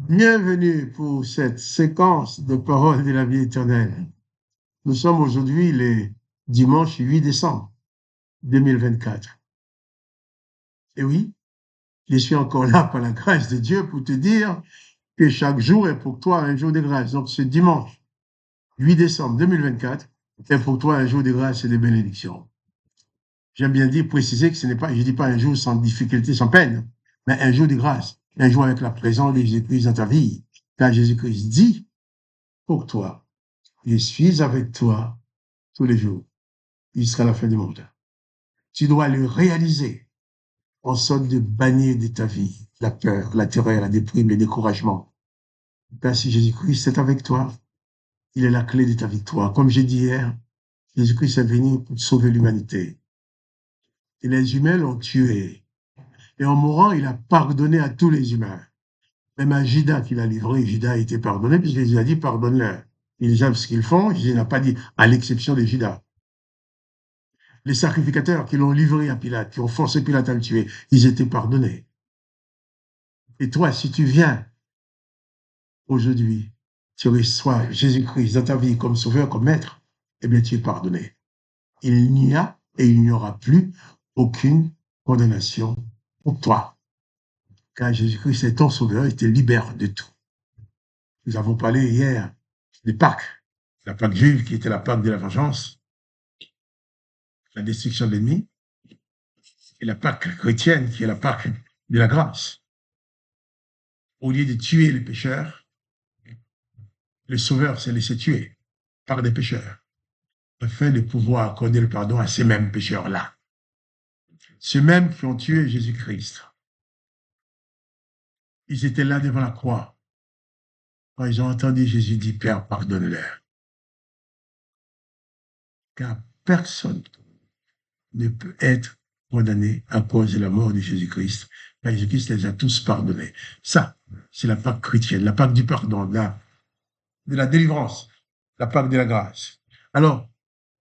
Bienvenue pour cette séquence de paroles de la vie éternelle. Nous sommes aujourd'hui le dimanche 8 décembre 2024. Et oui, je suis encore là par la grâce de Dieu pour te dire que chaque jour est pour toi un jour de grâce. Donc ce dimanche 8 décembre 2024 est pour toi un jour de grâce et de bénédiction. J'aime bien dire, préciser que ce n'est pas, je dis pas un jour sans difficulté, sans peine, mais un jour de grâce, un jour avec la présence de Jésus-Christ dans ta vie. Car Jésus-Christ dit pour toi, je suis avec toi tous les jours jusqu'à la fin du monde. Tu dois le réaliser en sorte de bannir de ta vie la peur, la terreur, la déprime, le découragement. Car si Jésus-Christ est avec toi, il est la clé de ta victoire. Comme j'ai dit hier, Jésus-Christ est venu pour sauver l'humanité. Et les humains l'ont tué. Et en mourant, il a pardonné à tous les humains. Même à Judas qu'il a livré, Judas a été pardonné, puisque Jésus a dit pardonne-leur. Ils savent ce qu'ils font, Jésus n'a pas dit à l'exception de Judas. Les sacrificateurs qui l'ont livré à Pilate, qui ont forcé Pilate à le tuer, ils étaient pardonnés. Et toi, si tu viens aujourd'hui, tu reçois Jésus-Christ dans ta vie comme sauveur, comme maître, eh bien, tu es pardonné. Il n'y a et il n'y aura plus aucune condamnation pour toi. Car Jésus-Christ est ton sauveur, il te libère de tout. Nous avons parlé hier des Pâques, la Pâque juive qui était la Pâque de la vengeance, la destruction de l'ennemi, et la Pâque chrétienne qui est la Pâque de la grâce. Au lieu de tuer les pécheurs, le Sauveur s'est laissé tuer par des pécheurs, afin de pouvoir accorder le pardon à ces mêmes pécheurs-là. Ceux mêmes qui ont tué Jésus-Christ. Ils étaient là devant la croix. Quand ils ont entendu Jésus dire, Père, pardonne-leur. Car personne ne peut être condamné à cause de la mort de Jésus-Christ. Car Jésus-Christ les a tous pardonnés. Ça, c'est la Pâque chrétienne, la Pâque du pardon, de la délivrance, la Pâque de la grâce. Alors,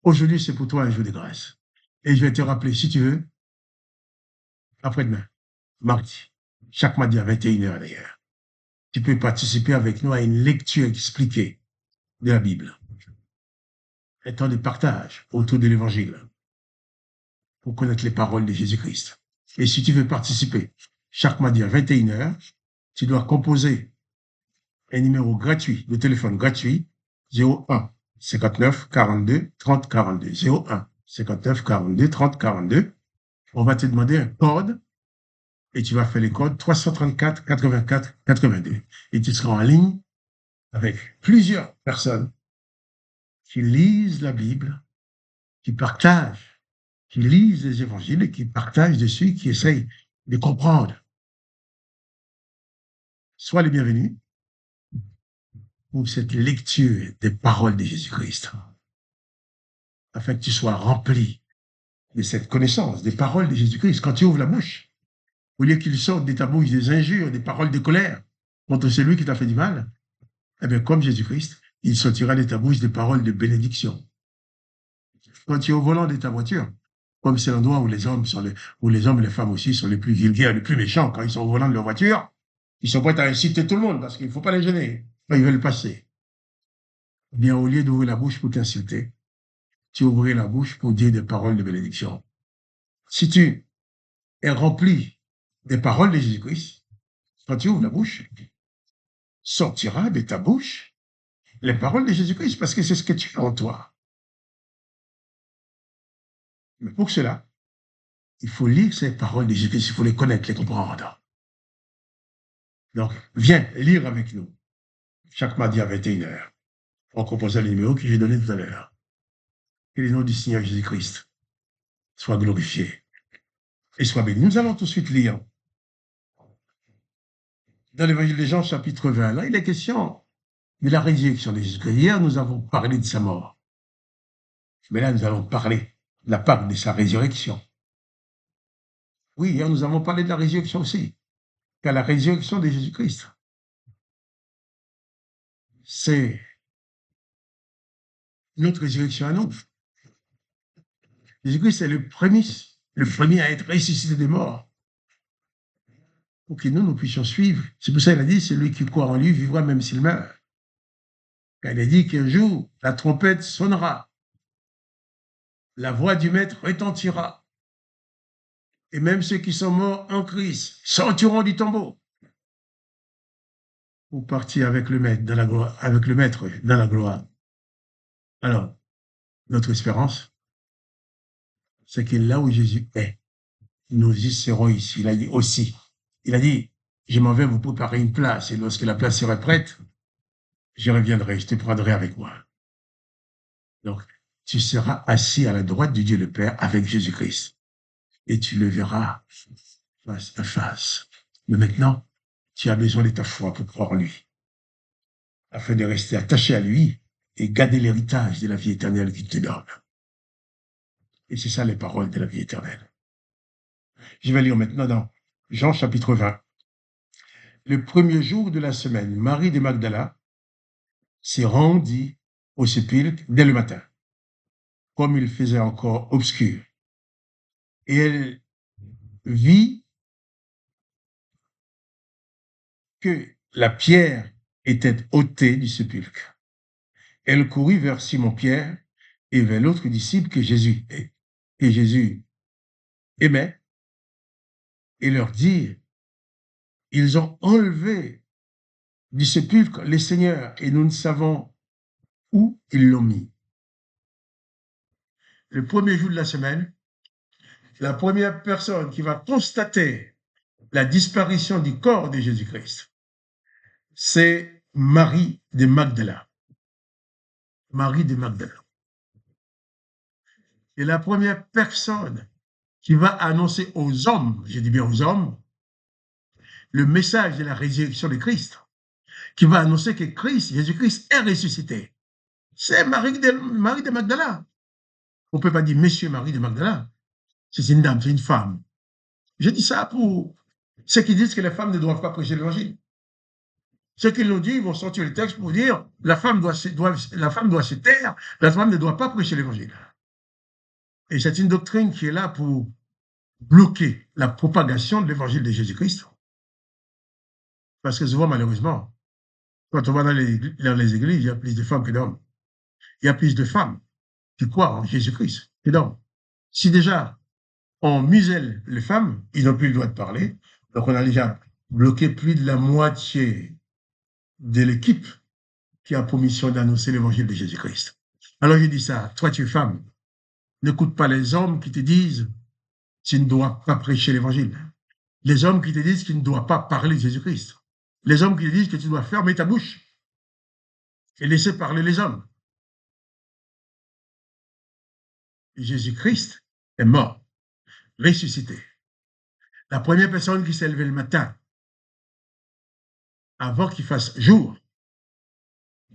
aujourd'hui, c'est pour toi un jour de grâce. Et je vais te rappeler, si tu veux, après-demain, mardi, chaque mardi à 21h d'ailleurs, tu peux participer avec nous à une lecture expliquée de la Bible. Un temps de partage autour de l'Évangile pour connaître les paroles de Jésus-Christ. Et si tu veux participer chaque mardi à 21h, tu dois composer un numéro gratuit, de téléphone gratuit, 01 59 42 30 42. 01 59 42 30 42. On va te demander un code et tu vas faire les codes 334 84 82. Et tu seras en ligne avec plusieurs personnes qui lisent la Bible, qui partagent, qui lisent les évangiles et qui partagent dessus, qui essayent de comprendre. Sois les bienvenus pour cette lecture des paroles de Jésus-Christ, afin que tu sois rempli de cette connaissance des paroles de Jésus-Christ. Quand tu ouvres la bouche, au lieu qu'il sorte de ta bouche des injures, des paroles de colère contre celui qui t'a fait du mal, eh bien, comme Jésus-Christ, il sortira de ta bouche des paroles de bénédiction. Quand tu es au volant de ta voiture, comme c'est l'endroit où les hommes et les femmes aussi sont les plus vulgaires, les plus méchants, quand ils sont au volant de leur voiture, ils sont prêts à insulter tout le monde parce qu'il ne faut pas les gêner. Ils veulent passer. Eh bien, au lieu d'ouvrir la bouche pour t'insulter, tu ouvriras la bouche pour dire des paroles de bénédiction. Si tu es rempli des paroles de Jésus-Christ, quand tu ouvres la bouche, sortira de ta bouche les paroles de Jésus-Christ parce que c'est ce que tu as en toi. Mais pour cela, il faut lire ces paroles de Jésus-Christ, il faut les connaître, les comprendre. Donc, viens lire avec nous chaque mardi à 21h en composant le numéro que j'ai donné tout à l'heure. Que le nom du Seigneur Jésus-Christ soit glorifié et soit béni. Nous allons tout de suite lire dans l'Évangile de Jean, chapitre 20. Là, il est question de la résurrection de Jésus-Christ. Hier, nous avons parlé de sa mort. Mais là, nous allons parler de la part de sa résurrection. Oui, hier, nous avons parlé de la résurrection aussi. Car la résurrection de Jésus-Christ, c'est notre résurrection à nous. Jésus-Christ est le premier à être ressuscité des morts. pour que nous puissions suivre. C'est pour ça qu'il a dit, celui qui croit en lui vivra même s'il meurt. Il a dit qu'un jour, la trompette sonnera, la voix du maître retentira, et même ceux qui sont morts en Christ sortiront du tombeau pour partir avec le maître dans la gloire, Alors, notre espérance, c'est que là où Jésus est, nous y serons ici. Il a dit aussi, il a dit, je m'en vais vous préparer une place, et lorsque la place serait prête, je reviendrai, je te prendrai avec moi. Donc, tu seras assis à la droite du Dieu le Père avec Jésus-Christ, et tu le verras face à face. Mais maintenant, tu as besoin de ta foi pour croire en lui, afin de rester attaché à lui et garder l'héritage de la vie éternelle qu'il te donne. Et c'est ça les paroles de la vie éternelle. Je vais lire maintenant dans Jean chapitre 20. Le premier jour de la semaine, Marie de Magdala s'est rendue au sépulcre dès le matin, comme il faisait encore obscur. Et elle vit que la pierre était ôtée du sépulcre. Elle courut vers Simon-Pierre et vers l'autre disciple que Jésus aimait et leur dit, ils ont enlevé du sépulcre les Seigneurs et nous ne savons où ils l'ont mis. Le premier jour de la semaine, la première personne qui va constater la disparition du corps de Jésus-Christ, c'est Marie de Magdala. Marie de Magdala. Et la première personne qui va annoncer aux hommes, je dis bien aux hommes, le message de la résurrection de Christ, qui va annoncer que Christ, Jésus-Christ est ressuscité. C'est Marie de Magdala. On ne peut pas dire Monsieur Marie de Magdala. C'est une dame, c'est une femme. Je dis ça pour ceux qui disent que les femmes ne doivent pas prêcher l'évangile. Ceux qui l'ont dit, ils vont sortir le texte pour dire la femme doit se taire, la femme ne doit pas prêcher l'évangile. Et c'est une doctrine qui est là pour bloquer la propagation de l'évangile de Jésus-Christ. Parce que souvent, malheureusement, quand on va dans les églises, il y a plus de femmes que d'hommes. Il y a plus de femmes qui croient en Jésus-Christ que d'hommes. Si déjà on muselle les femmes, ils n'ont plus le droit de parler. Donc on a déjà bloqué plus de la moitié de l'équipe qui a pour mission d'annoncer l'évangile de Jésus-Christ. Alors je dis ça, toi tu es femme, n'écoute pas les hommes qui te disent tu ne dois pas prêcher l'évangile. Les hommes qui te disent que tu ne dois pas parler de Jésus-Christ. Les hommes qui te disent que tu dois fermer ta bouche et laisser parler les hommes. Jésus-Christ est mort, ressuscité. La première personne qui s'est levée le matin, avant qu'il fasse jour,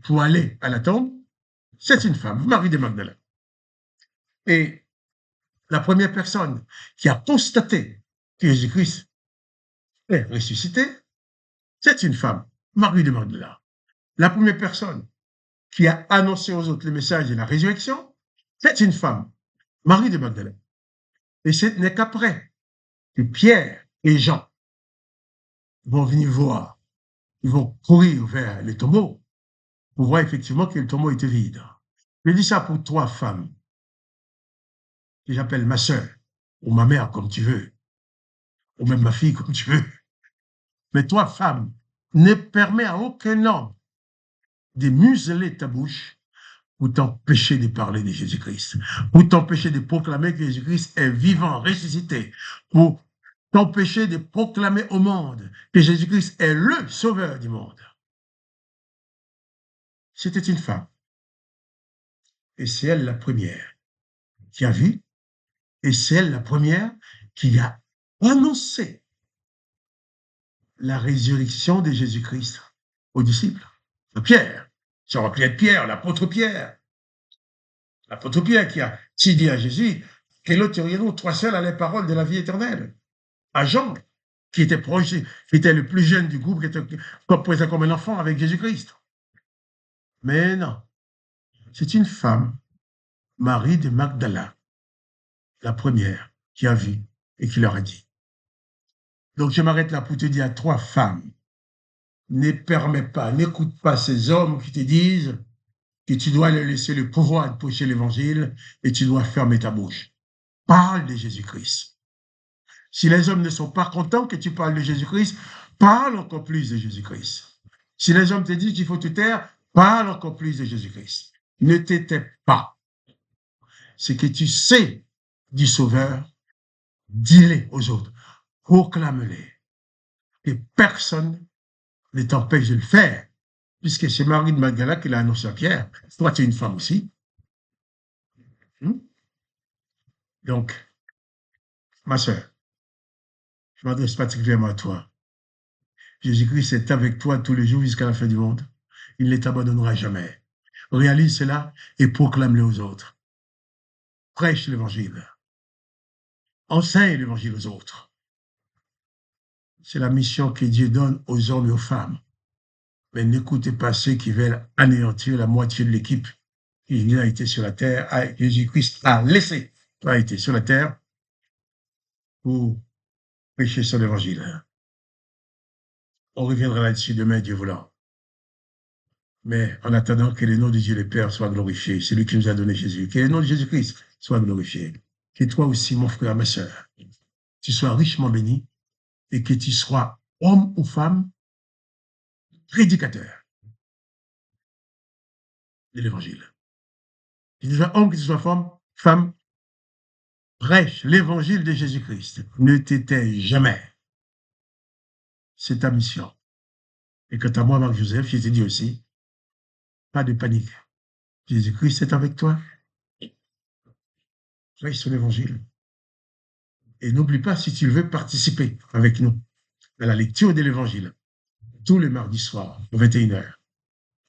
pour aller à la tombe, c'est une femme, Marie de Magdala. Et la première personne qui a constaté que Jésus-Christ est ressuscité, c'est une femme, Marie de Magdala. La première personne qui a annoncé aux autres le message de la résurrection, c'est une femme, Marie de Magdala. Et ce n'est qu'après que Pierre et Jean vont venir voir, ils vont courir vers les tombeaux pour voir effectivement que le tombeau était vide. Je dis ça pour trois femmes que j'appelle ma sœur, ou ma mère, comme tu veux, ou même ma fille, comme tu veux. Mais toi, femme, ne permets à aucun homme de museler ta bouche pour t'empêcher de parler de Jésus-Christ, pour t'empêcher de proclamer que Jésus-Christ est vivant, ressuscité, pour t'empêcher de proclamer au monde que Jésus-Christ est le sauveur du monde. C'était une femme. Et c'est elle la première qui a vu, et c'est elle la première qui a annoncé la résurrection de Jésus-Christ aux disciples. Pierre, ça aurait pu être Pierre, l'apôtre Pierre. L'apôtre Pierre qui a dit à Jésus, quel autre auriez-nous, toi seul, à les paroles de la vie éternelle. À Jean, qui était proche, qui était le plus jeune du groupe, qui était présent comme un enfant avec Jésus-Christ. Mais non, c'est une femme, Marie de Magdala, la première, qui a vu et qui leur a dit. Donc, je m'arrête là pour te dire à toi, femme, ne permets pas, n'écoute pas ces hommes qui te disent que tu dois leur laisser le pouvoir de prêcher l'évangile et tu dois fermer ta bouche. Parle de Jésus-Christ. Si les hommes ne sont pas contents que tu parles de Jésus-Christ, parle encore plus de Jésus-Christ. Si les hommes te disent qu'il faut te taire, parle encore plus de Jésus-Christ. Ne t'étais pas. Ce que tu sais du Sauveur, dis-le aux autres. Proclame-les. Et personne ne t'empêche de le faire, puisque c'est Marie de Magdala qui l'a annoncé à Pierre. Toi, tu es une femme aussi. Donc, ma soeur, je m'adresse particulièrement à toi. Jésus-Christ est avec toi tous les jours jusqu'à la fin du monde. Il ne t'abandonnera jamais. Réalise cela et proclame-le aux autres. Prêche l'évangile. Enseigne l'évangile aux autres. C'est la mission que Dieu donne aux hommes et aux femmes. Mais n'écoutez pas ceux qui veulent anéantir la moitié de l'équipe qui a été sur la terre. Jésus-Christ a laissé, a été sur la terre pour prêcher son évangile. On reviendra là-dessus demain, Dieu voulant. Mais en attendant que le nom de Dieu le Père soit glorifié, c'est lui qui nous a donné Jésus, que le nom de Jésus-Christ soit glorifié. Que toi aussi, mon frère, ma soeur, tu sois richement béni et que tu sois homme ou femme, prédicateur de l'évangile. Que tu sois homme, que tu sois femme, prêche l'évangile de Jésus-Christ. Ne t'étais jamais. C'est ta mission. Et quant à moi, Marc-Joseph, je te dis aussi, pas de panique. Jésus-Christ est avec toi. Prêche son évangile. Et n'oublie pas, si tu veux participer avec nous à la lecture de l'évangile, tous les mardis soirs, à 21h,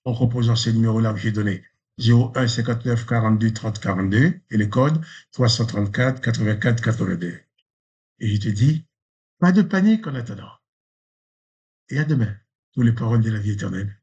en composant ces numéros-là que j'ai donnés, 01 59 42 30 42 et le code 334 84 82. Et je te dis, pas de panique en attendant. Et à demain pour les paroles de la vie éternelle.